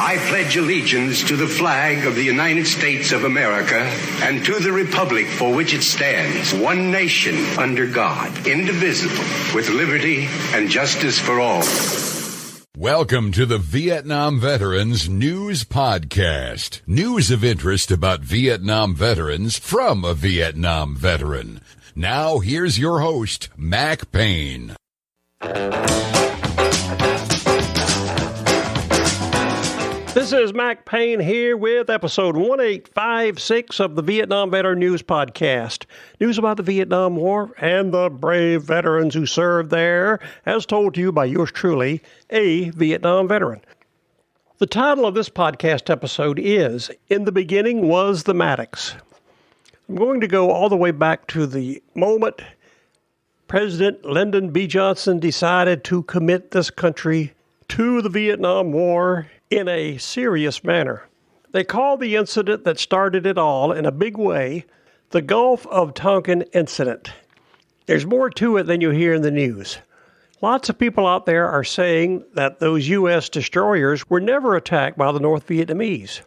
I pledge allegiance to the flag of the United States of America and to the republic for which it stands, one nation under God, indivisible, with liberty and justice for all. Welcome to the Vietnam Veterans News Podcast. News of interest about Vietnam veterans from a Vietnam veteran. Now, here's your host, Mac Payne. This is Mac Payne here with episode 1856 of the Vietnam Veteran News Podcast. News about the Vietnam War and the brave veterans who served there, as told to you by yours truly, a Vietnam veteran. The title of this podcast episode is, In the Beginning Was the Maddox. I'm going to go all the way back to the moment President Lyndon B. Johnson decided to commit this country to the Vietnam War in a serious manner. They call the incident that started it all in a big way the Gulf of Tonkin incident. There's more to it than you hear in the news. Lots of people out there are saying that those U.S. destroyers were never attacked by the North Vietnamese.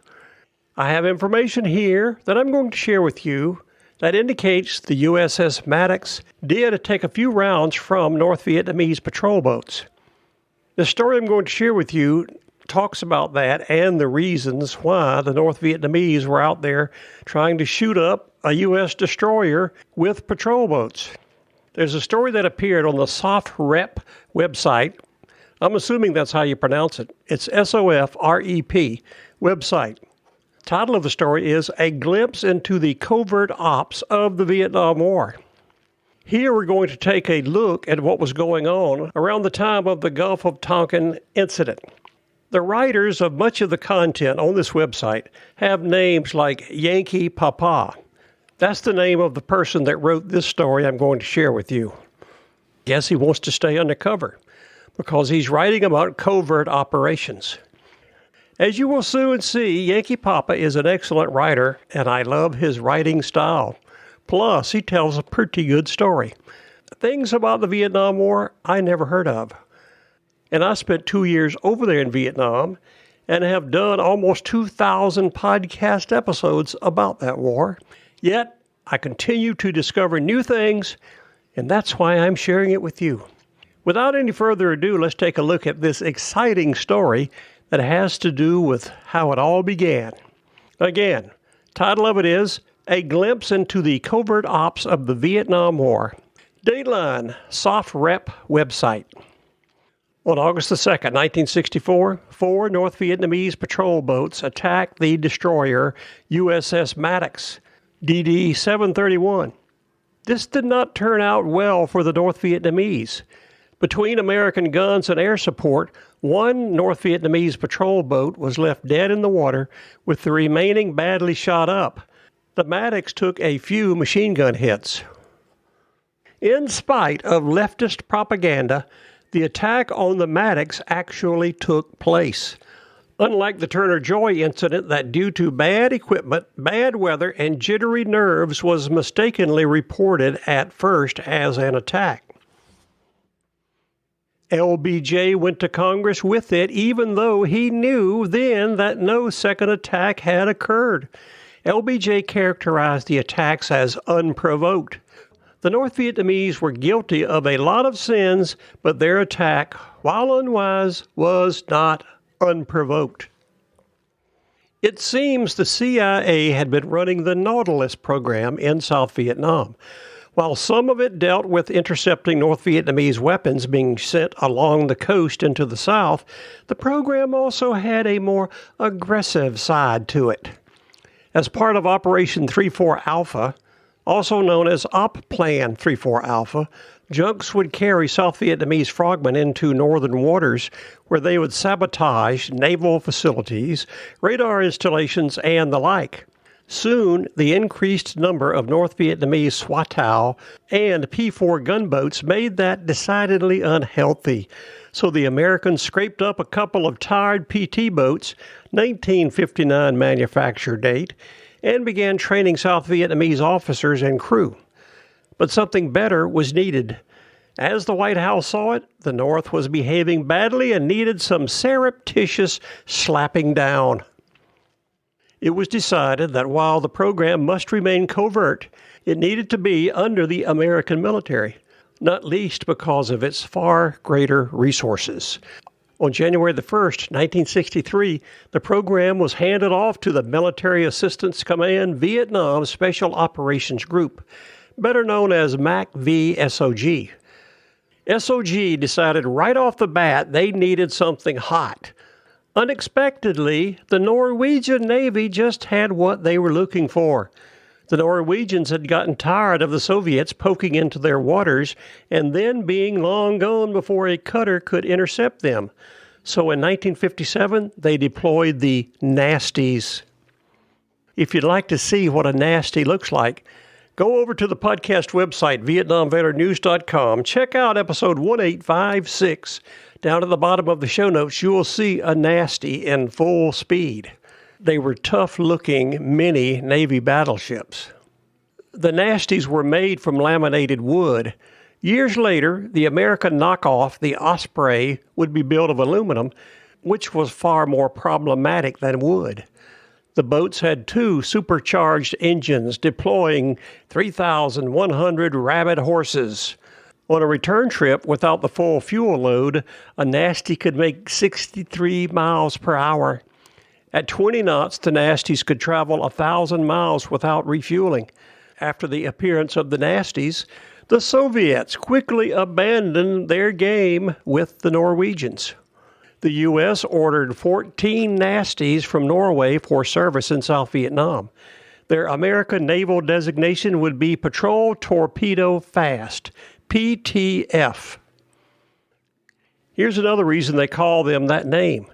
I have information here that I'm going to share with you that indicates the USS Maddox did take a few rounds from North Vietnamese patrol boats. The story I'm going to share with you talks about that and the reasons why the North Vietnamese were out there trying to shoot up a U.S. destroyer with patrol boats. There's a story that appeared on the SOFREP website. I'm assuming that's how you pronounce it. It's SOFREP website. Title of the story is A Glimpse into the Covert Ops of the Vietnam War. Here we're going to take a look at what was going on around the time of the Gulf of Tonkin incident. The writers of much of the content on this website have names like Yankee Papa. That's the name of the person that wrote this story I'm going to share with you. Guess he wants to stay undercover because he's writing about covert operations. As you will soon see, Yankee Papa is an excellent writer, and I love his writing style. Plus, he tells a pretty good story. Things about the Vietnam War I never heard of. And I spent 2 years over there in Vietnam and have done almost 2,000 podcast episodes about that war. Yet, I continue to discover new things, and that's why I'm sharing it with you. Without any further ado, let's take a look at this exciting story that has to do with how it all began. Again, title of it is A Glimpse into the Covert Ops of the Vietnam War. Dateline, SOFREP website. On August the 2nd, 1964, 4 North Vietnamese patrol boats attacked the destroyer USS Maddox, DD-731. This did not turn out well for the North Vietnamese. Between American guns and air support, 1 North Vietnamese patrol boat was left dead in the water, with the remaining badly shot up. The Maddox took a few machine gun hits. In spite of leftist propaganda, the attack on the Maddox actually took place. Unlike the Turner Joy incident that due to bad equipment, bad weather, and jittery nerves was mistakenly reported at first as an attack. LBJ went to Congress with it even though he knew then that no second attack had occurred. LBJ characterized the attacks as unprovoked. The North Vietnamese were guilty of a lot of sins, but their attack, while unwise, was not unprovoked. It seems the CIA had been running the Nautilus program in South Vietnam. While some of it dealt with intercepting North Vietnamese weapons being sent along the coast into the south, the program also had a more aggressive side to it. As part of Operation 34 Alpha, also known as Op Plan 34 Alpha, junks would carry South Vietnamese frogmen into northern waters where they would sabotage naval facilities, radar installations, and the like. Soon, the increased number of North Vietnamese Swatow and P-4 gunboats made that decidedly unhealthy. So the Americans scraped up a couple of tired PT boats, 1959 manufacture date, and began training South Vietnamese officers and crew. But something better was needed. As the White House saw it, the North was behaving badly and needed some surreptitious slapping down. It was decided that while the program must remain covert, it needed to be under the American military, not least because of its far greater resources. On January the 1st, 1963, the program was handed off to the Military Assistance Command Vietnam Special Operations Group, better known as MACV-SOG. SOG decided right off the bat they needed something hot. Unexpectedly, the Norwegian Navy just had what they were looking for. The Norwegians had gotten tired of the Soviets poking into their waters and then being long gone before a cutter could intercept them. So in 1957, they deployed the Nasties. If you'd like to see what a Nasty looks like, go over to the podcast website, VietnamVeteranNews.com. Check out episode 1856. Down at the bottom of the show notes, you will see a Nasty in full speed. They were tough-looking mini Navy battleships. The Nasties were made from laminated wood. Years later, the American knockoff, the Osprey, would be built of aluminum, which was far more problematic than wood. The boats had two supercharged engines deploying 3,100 rabid horses. On a return trip without the full fuel load, a Nasty could make 63 miles per hour. At 20 knots, the Nasties could travel 1,000 miles without refueling. After the appearance of the Nasties, the Soviets quickly abandoned their game with the Norwegians. The U.S. ordered 14 Nasties from Norway for service in South Vietnam. Their American naval designation would be Patrol Torpedo Fast, PTF. Here's another reason they call them that name.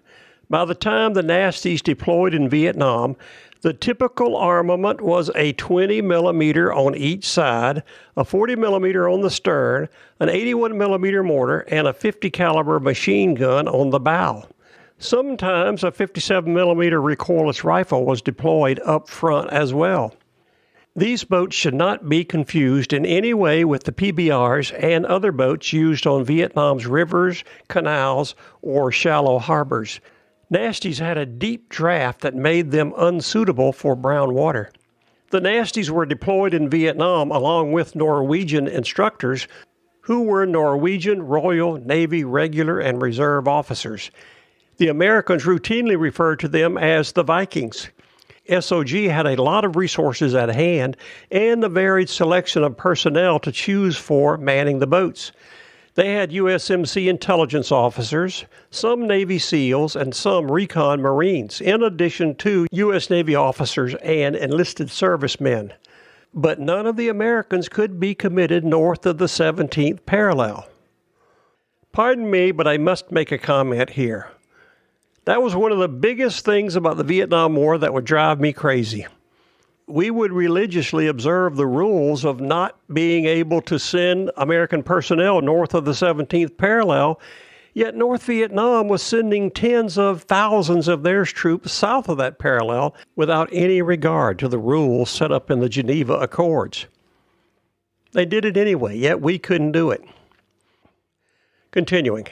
By the time the Nasties deployed in Vietnam, the typical armament was a 20 millimeter on each side, a 40 millimeter on the stern, an 81 millimeter mortar, and a 50 caliber machine gun on the bow. Sometimes a 57 millimeter recoilless rifle was deployed up front as well. These boats should not be confused in any way with the PBRs and other boats used on Vietnam's rivers, canals, or shallow harbors. Nasties had a deep draft that made them unsuitable for brown water. The Nasties were deployed in Vietnam along with Norwegian instructors who were Norwegian Royal Navy regular and reserve officers. The Americans routinely referred to them as the Vikings. SOG had a lot of resources at hand and a varied selection of personnel to choose for manning the boats. They had USMC intelligence officers, some Navy SEALs, and some recon Marines, in addition to U.S. Navy officers and enlisted servicemen. But none of the Americans could be committed north of the 17th parallel. Pardon me, but I must make a comment here. That was one of the biggest things about the Vietnam War that would drive me crazy. We would religiously observe the rules of not being able to send American personnel north of the 17th parallel, yet North Vietnam was sending tens of thousands of their troops south of that parallel without any regard to the rules set up in the Geneva Accords. They did it anyway, yet we couldn't do it. Continuing.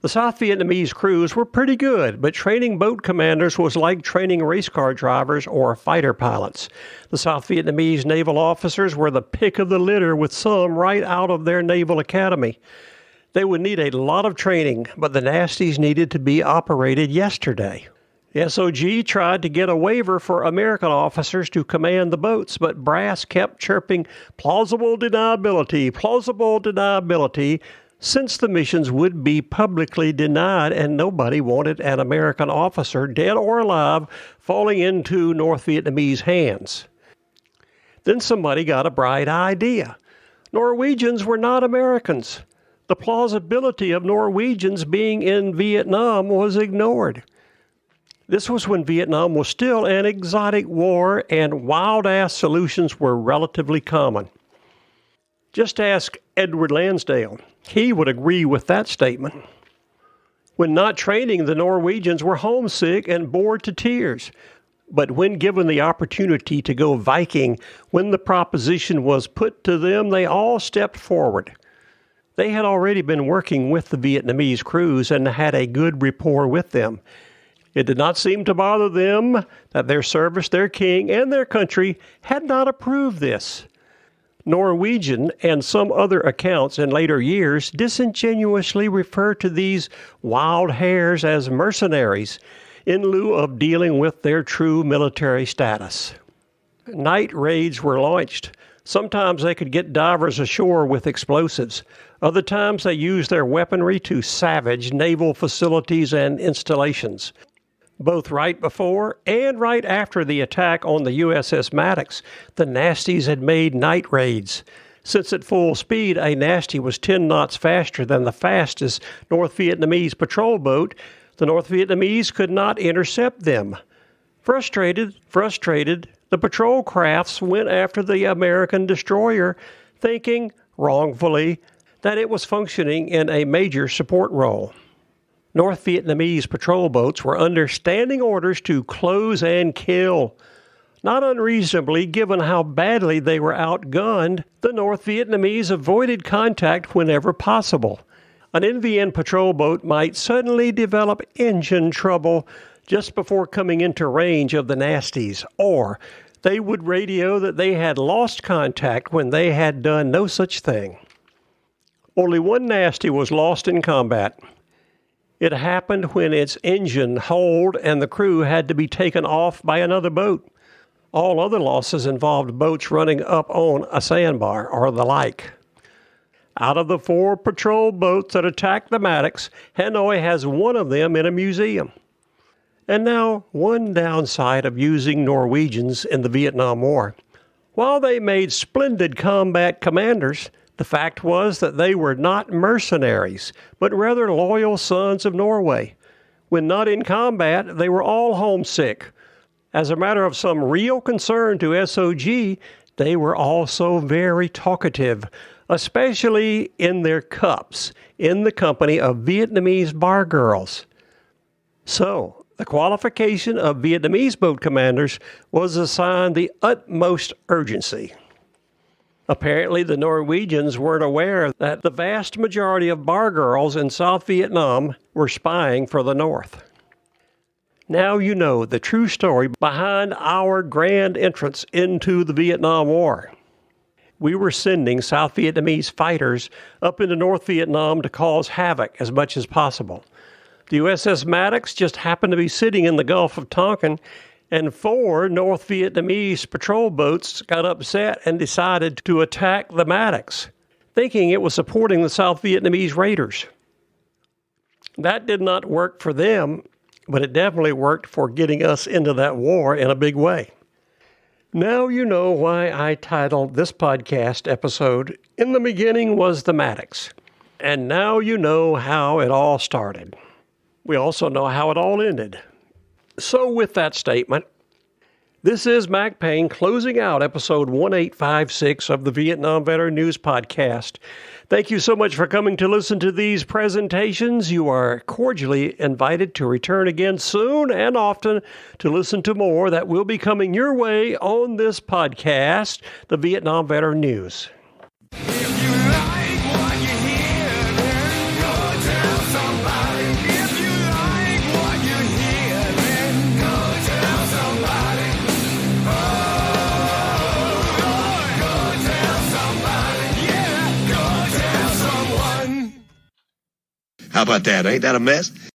The South Vietnamese crews were pretty good, but training boat commanders was like training race car drivers or fighter pilots. The South Vietnamese naval officers were the pick of the litter, with some right out of their naval academy. They would need a lot of training, but the Nasties needed to be operated yesterday. The SOG tried to get a waiver for American officers to command the boats, but brass kept chirping, plausible deniability, since the missions would be publicly denied and nobody wanted an American officer, dead or alive, falling into North Vietnamese hands. Then somebody got a bright idea. Norwegians were not Americans. The plausibility of Norwegians being in Vietnam was ignored. This was when Vietnam was still an exotic war and wild-ass solutions were relatively common. Just ask Edward Lansdale. He would agree with that statement. When not training, the Norwegians were homesick and bored to tears. But when given the opportunity to go Viking, when the proposition was put to them, they all stepped forward. They had already been working with the Vietnamese crews and had a good rapport with them. It did not seem to bother them that their service, their king, and their country had not approved this. Norwegian and some other accounts in later years disingenuously refer to these wild hares as mercenaries in lieu of dealing with their true military status. Night raids were launched. Sometimes they could get divers ashore with explosives. Other times they used their weaponry to savage naval facilities and installations. Both right before and right after the attack on the USS Maddox, the Nasties had made night raids. Since at full speed, a Nasty was 10 knots faster than the fastest North Vietnamese patrol boat, the North Vietnamese could not intercept them. Frustrated, the patrol crafts went after the American destroyer, thinking, wrongfully, that it was functioning in a major support role. North Vietnamese patrol boats were under standing orders to close and kill. Not unreasonably, given how badly they were outgunned, the North Vietnamese avoided contact whenever possible. An NVN patrol boat might suddenly develop engine trouble just before coming into range of the Nasties, or they would radio that they had lost contact when they had done no such thing. Only one Nasty was lost in combat. It happened when its engine holed and the crew had to be taken off by another boat. All other losses involved boats running up on a sandbar or the like. Out of the 4 patrol boats that attacked the Maddox, Hanoi has one of them in a museum. And now, one downside of using Norwegians in the Vietnam War. While they made splendid combat commanders, the fact was that they were not mercenaries, but rather loyal sons of Norway. When not in combat, they were all homesick. As a matter of some real concern to SOG, they were also very talkative, especially in their cups, in the company of Vietnamese bar girls. So, the qualification of Vietnamese boat commanders was assigned the utmost urgency. Apparently, the Norwegians weren't aware that the vast majority of bar girls in South Vietnam were spying for the North. Now you know the true story behind our grand entrance into the Vietnam War. We were sending South Vietnamese fighters up into North Vietnam to cause havoc as much as possible. The USS Maddox just happened to be sitting in the Gulf of Tonkin, and 4 North Vietnamese patrol boats got upset and decided to attack the Maddox, thinking it was supporting the South Vietnamese raiders. That did not work for them, but it definitely worked for getting us into that war in a big way. Now you know why I titled this podcast episode, "In the Beginning Was the Maddox." And now you know how it all started. We also know how it all ended. So with that statement, this is Mac Payne closing out episode 1856 of the Vietnam Veteran News Podcast. Thank you so much for coming to listen to these presentations. You are cordially invited to return again soon and often to listen to more that will be coming your way on this podcast, the Vietnam Veteran News. How about that? Ain't that a mess?